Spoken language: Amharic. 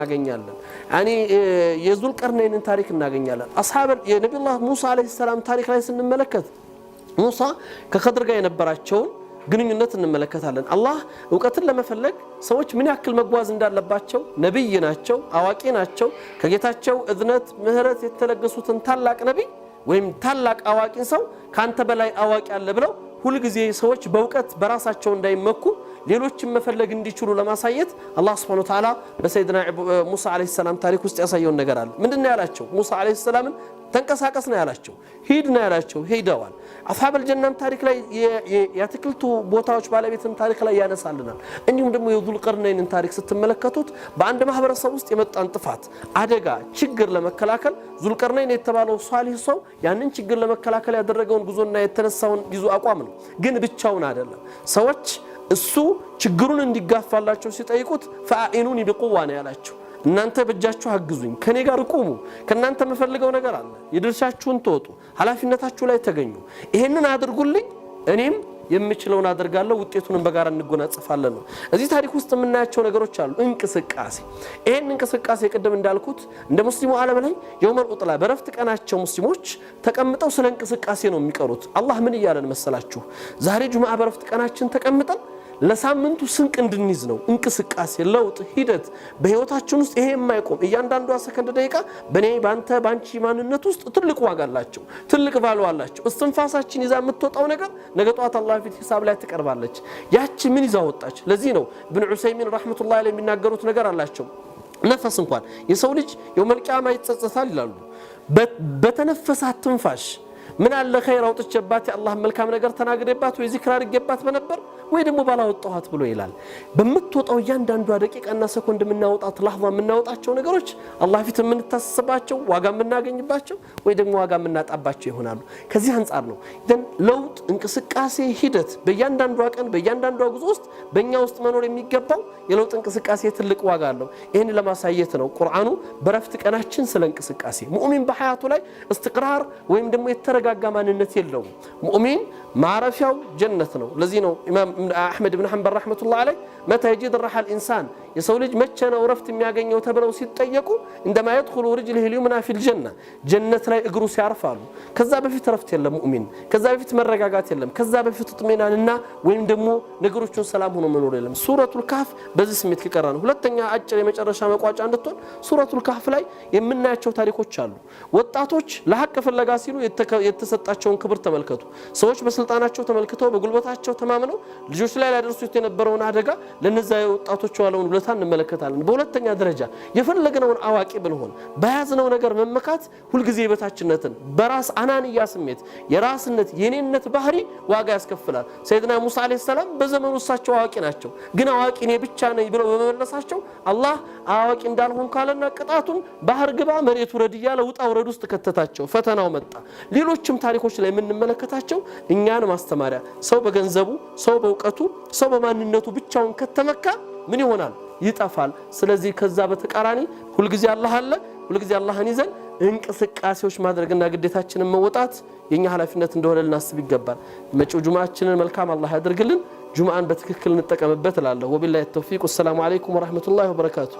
እናገኛለን ያኒ የዙል ቀርነይንን ታሪክ እናገኛለን አስሐብ የነብዩላህ ሙሳ አለይሂ ሰላም ታሪክ ላይ ስንመለከት ሙሳ ከኸድር ጋር የነበራቸው ግንኙነት እንመለከታለን አላህ ዕውቀትን ለመፈለግ ሰዎች ምን ያክል መጓዝ እንዳለባቸው ነብይ ናቸው አዋቂ ናቸው ከጌታቸው እዝነት ምህረት የተለገሱትን ታላቅ ነብይ ወይም ታላቅ አዋቂ ሰው ካንተ በላይ አዋቂ አለ ብለው ሁሉ ጊዜ ሰዎች በእውቀት በራሳቸው እንዳይመኩ ሌሎችን መፈለግ እንዲችሉ ለማሳየት አላህ Subhanahu Wa Ta'ala በሰይድና ሙሳ አለይሂ ሰላም ታሪክ ውስጥ ያሳየው ነገር አለ ምንድነው ያላቸው ሙሳ አለይሂ ሰላምን ተንቀሳቀስ ነው ያላቸው ሂድ ነው ያላቸው ሄደዋል አስሐብ الجنም ታሪክ ላይ ያትክልቱ ቦታዎች ባለቤትን ታሪክ ላይ ያነሳልናል እንዲሁም ደግሞ የዙል ቀርነይንን ታሪክ ስትመለከቱት በአንድ ማህበረሰብ ውስጥ የመጣን ጥፋት አደጋ ችግር ለመከላከል ዙል ቀርነይን የተባለው ሷሊህ ሰው ያንን ችግር ለመከላከል ያደረገውን ጉዞና የተነሳውን ይዞ አቋም ነው ግን ብቻውን አይደለም ሰዎች እሱ ችግሩን እንዲጋፋላቸው ሲጠይቁት ፈአኢኑኒ ቢቁዋ ነው ያላቸው እናንተ በእጃችሁ አግዙኝ ከኔ ጋር ቆሙ ከናንተ መፈልገው ነገር አለ የድርሻችሁን ተወጡ ሐላፊነታችሁ ላይ ተገኙ ይሄንን አድርጉልኝ እኔም የምችለውን አደርጋለሁ ውጤቱንም በጋራ እንጎናጽፋለን ነው እዚህ ታሪክ ውስጥ የምናያቸው ነገሮች አሉ እንቅስቃሴ ይሄን እንቅስቃሴ ቀደም እንዳልኩት እንደ ሙስሊሙ ዓለም ላይ የውመል ኡጥላ በረፍት ቀናቸው ሙስሊሞች ተቀምጠው ስለ እንቅስቃሴ ነው የሚቀሩት አላህ ምን ይያለን መሰላችሁ ዛሬ ጁማዓ በረፍት ቀናችን ተቀምጠን ለሳምንቱ ስንቅ እንድንይዝ ነው እንቅስቃሴ ለውጥ ሂደት በህይወታችን ውስጥ ይሄ የማይቆም እያንዳንዷ ሰከንድ ደቂቃ በኔ ባንተ ባንቺ ማንነት ውስጥ ትልቅ ዋጋ አላቸው ትልቅ ቫልዩ አላቸው እስትንፋሳችን ይዛ የምትወጣው ነገር ነገ ጧት አላህ ፊት ሂሳብ ላይ ተቀርባለች ያቺ ምን ይዛ ወጣች ለዚህ ነው ኢብኑ ዑሰይሚን ረህመቱላሂ ዐለይሂ የሚናገሩት ነገር አላቸው ነፍስ እንኳን የሰው ልጅ የውመል ቂያማ ይጸጸታል ይላሉ በተነፈሳት ትንፋሽ ምን አለ ኸይር አውጥቼባት የአላህ መልካም ነገር ተናግሬባት ወይ ዚክር አድርጌባት በነበር ወይ ደግሞ ባላወጣኋት ብሎ ይላል በመትወጣው ያንዳንዱ ደቂቃና ሰኮንድ ምናወጣት ለህዋ ምናወጣቸው ነገሮች አላህ ፊት ምንታሰባቸው ዋጋ ምናገኝባቸው ወይ ደግሞ ዋጋ ምናጣባቸው ይሆናሉ ከዚህ አንፃር ነው ደን ለውጥ እንቅስቃሴ ሂደት በያንዳንዱ ቀን በያንዳንዱ ጉዞ ውስጥ በእኛ ውስጥ መኖር የሚገባው የለውጥ እንቅስቃሴ ትልቅ ዋጋ አለው ይሄን ለማሳየት ነው ቁርአኑ በረፍት ቀናችን ስለ እንቅስቃሴ ሙእሚን በሐያቱ ላይ እስትቅራር ወይም ደግሞ የተረጋጋ ማንነት የለውም ሙእሚን ማረፊያው ጀነት ነው ለዚህ ነው ኢማም አህመድ ኢብኑ ሐንበል ረህመቱላህ ዐለይሂ متى يجد الراحه الانسان የሰው ልጅ መቼ ነው ረፍት የሚያገኘው ተብለው ሲጠየቁ እንደማ يدخل رجله اليمنى في الجنه ጀነት ላይ እግሩ ሲያርፋሉ ከዛ በፊት ረፍት የለም ሙእሚን ከዛ በፊት መረጋጋት የለም ከዛ በፊት ጥሜናንና ወይም ደግሞ ነገሮችን ሰላም ሆኖ መኖር የለም ሱረቱል ካፍ በዚህ ስሜት ከቀራን ሁለተኛ አጭር የመጨረሻ መቋጫ እንድትሆን ሱረቱል ካፍ ላይ የምናያቸው ታሪኮች አሉ ወጣቶች ለሐቅ ፍለጋ ሲሉ የተሰጣቸውን ክብር ተመልከቱ ሰዎች በስልጣናቸው ተመልክተው በጉልበታቸው ተማምነው ልጆች ላይ ያደርሱት የነበረውን አደጋ ለነዛ ወጣቶች ዋለውን ብለታ እንመለከታለን በሁለተኛ ደረጃ የፈለግነውን አዋቂ ብንሆን በያዝነው ነገር መመካት ሁሉ ጊዜ በታችነትን በራስ አናንያ ስሜት የራስነት የኔነት ባህሪ ዋጋ ያስከፍላል ሰይድና ሙሳ አለይሂ ሰላም በዘመኑ እሳቸው አዋቂ ናቸው ግን አዋቂ እኔ ብቻ ነኝ ብለው በመመለሳቸው አላህ አዋቂ እንዳልሆን ካለና ቅጣቱን ባህር ግባ መሬቱ ረድ ይያለ ውጣ ወረድ ውስጥ ከተታቸው ፈተናው መጣ ሌሎችም ታሪኮች ላይ የምንመለከታቸው እኛን ማስተማሪያ ሰው በገንዘቡ ሰው በእውቀቱ ሰው በማንነቱ ብቻውን ከተመካ ምን ይሆናል ይጣፋል ስለዚህ ከዛ በተቃራኒ ሁሉ ጊዜ አላህ አለ ሁሉ ጊዜ አላህን ይዘን እንቅስቃሴዎች ማድረግና ግዴታችንን መወጣት የኛ ኃላፊነት እንደሆነ ልናስብ ይገባል መጪው ጁማዓችንን መልካም አላህ ያድርግልን ጁማዓን በትክክል እንጠቀምበት እላለሁ ወቢላሂ ተውፊቅ ወሰላሙ አለይኩም ወራህመቱላሂ ወበረካቱ